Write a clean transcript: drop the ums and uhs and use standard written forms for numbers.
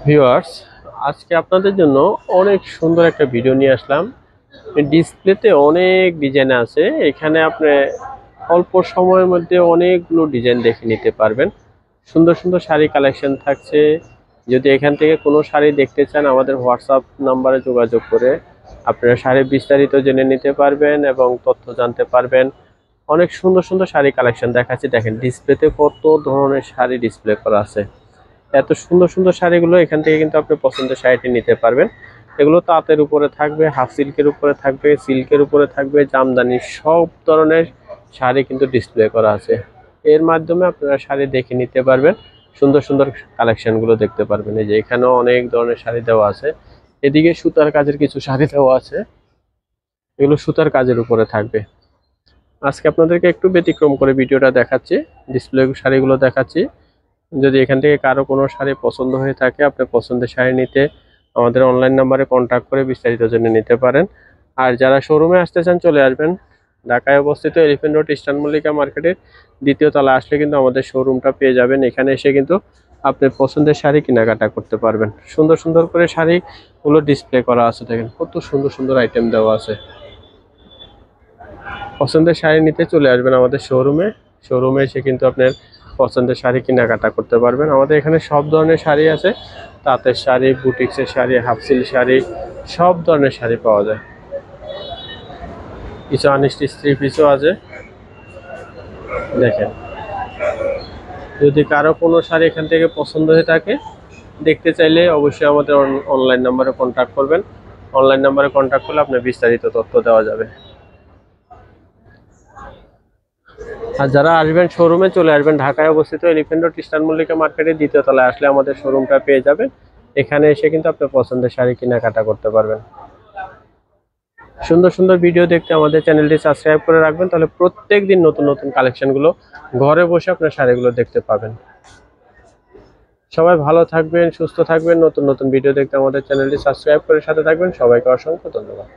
Viewers, আজকে আপনাদের জন্য অনেক সুন্দর একটা ভিডিও নিয়ে আসলাম। ডিসপ্লেতে অনেক ডিজাইন আছে, এখানে আপনি অল্প সময়ের মধ্যে অনেকগুলো ডিজাইন দেখে নিতে পারবেন। সুন্দর সুন্দর শাড়ি কালেকশন থাকছে। যদি এখান থেকে কোনো শাড়ি দেখতে চান, আমাদের হোয়াটসঅ্যাপ নাম্বারে যোগাযোগ করে আপনারা শাড়ির বিস্তারিত জেনে নিতে পারবেন এবং তথ্য জানতে পারবেন। অনেক সুন্দর সুন্দর শাড়ি কালেকশন দেখাচ্ছি, দেখেন ডিসপ্লেতে কত ধরনের শাড়ি ডিসপ্লে করা আছে। এত সুন্দর সুন্দর শাড়িগুলো এখান থেকে কিন্তু আপনি পছন্দের শাড়িটি নিতে পারবেন। এগুলো তাঁতের উপরে থাকবে, হাফ সিল্কের উপরে থাকবে, সিল্কের উপরে থাকবে, জামদানি, সব ধরনের শাড়ি কিন্তু ডিসপ্লে করা আছে। এর মাধ্যমে আপনারা শাড়ি দেখে নিতে পারবেন, সুন্দর সুন্দর কালেকশনগুলো দেখতে পারবেন। এই যে এখানেও অনেক ধরনের শাড়ি দেওয়া আছে। এদিকে সুতার কাজের কিছু শাড়ি দেওয়া আছে, এগুলো সুতার কাজের উপরে থাকবে। আজকে আপনাদেরকে একটু ব্যতিক্রম করে ভিডিওটা দেখাচ্ছি, ডিসপ্লে শাড়িগুলো দেখাচ্ছি। যদি এখান থেকে কারো কোনো শাড়ি পছন্দ হয়ে থাকে, আপনি পছন্দের শাড়ি নিতে আমাদের অনলাইন নাম্বারে কন্ট্যাক্ট করে বিস্তারিত জেনে নিতে পারেন। আর যারা শোরুমে আসতে চান চলে আসবেন, ঢাকায় অবস্থিত এলিফ্যান্ট রোড ইস্টার্ন মল্লিকা মার্কেটের দ্বিতীয় তলা আসলে কিন্তু আমাদের শোরুমটা পেয়ে যাবেন। এখানে এসে কিন্তু আপনি পছন্দের শাড়ি কেনাকাটা করতে পারবেন। সুন্দর সুন্দর করে শাড়িগুলো ডিসপ্লে করা আছে, দেখেন কত সুন্দর সুন্দর আইটেম দেওয়া আছে। পছন্দের শাড়ি নিতে চলে আসবেন আমাদের শোরুমে। শোরুমে এসে কিন্তু আপনার পছন্দের শাড়ি কেনাকাটা করতে পারবেন। আমাদের এখানে সব ধরনের শাড়ি আছে, তাঁতের শাড়ি, বুটিক্সের শাড়ি, হাফ সিল্ক শাড়ি, সব ধরনের শাড়ি পাওয়া যায়। কিছু আনস্টিচ থ্রি পিসও আছে, দেখেন। যদি কারো কোনো শাড়ি এখান থেকে পছন্দ হয়ে থাকে, দেখতে চাইলে অবশ্যই আমাদের অনলাইন নাম্বারে কন্ট্যাক্ট করবেন। অনলাইন নাম্বারে কন্ট্যাক্ট করলে আপনার বিস্তারিত তথ্য দেওয়া যাবে। আর যারা আসবেন শোরুমে চলে আসবেন, ঢাকায় অবস্থিত এলিফ্যান্ট রোড ইস্টার্ন মল্লিকা মার্কেটের দ্বিতীয় তলায় আসলে আমাদের শোরুমটা পেয়ে যাবেন। এখানে এসে কিন্তু আপনার পছন্দের শাড়ি কেনাকাটা করতে পারবেন। সুন্দর সুন্দর ভিডিও দেখতে আমাদের চ্যানেলটি সাবস্ক্রাইব করে রাখবেন, তাহলে প্রত্যেক দিন নতুন নতুন কালেকশনগুলো ঘরে বসে আপনার শাড়িগুলো দেখতে পাবেন। সবাই ভালো থাকবেন, সুস্থ থাকবেন। নতুন নতুন ভিডিও দেখতে আমাদের চ্যানেলটি সাবস্ক্রাইব করে সাথে থাকবেন। সবাইকে অসংখ্য ধন্যবাদ।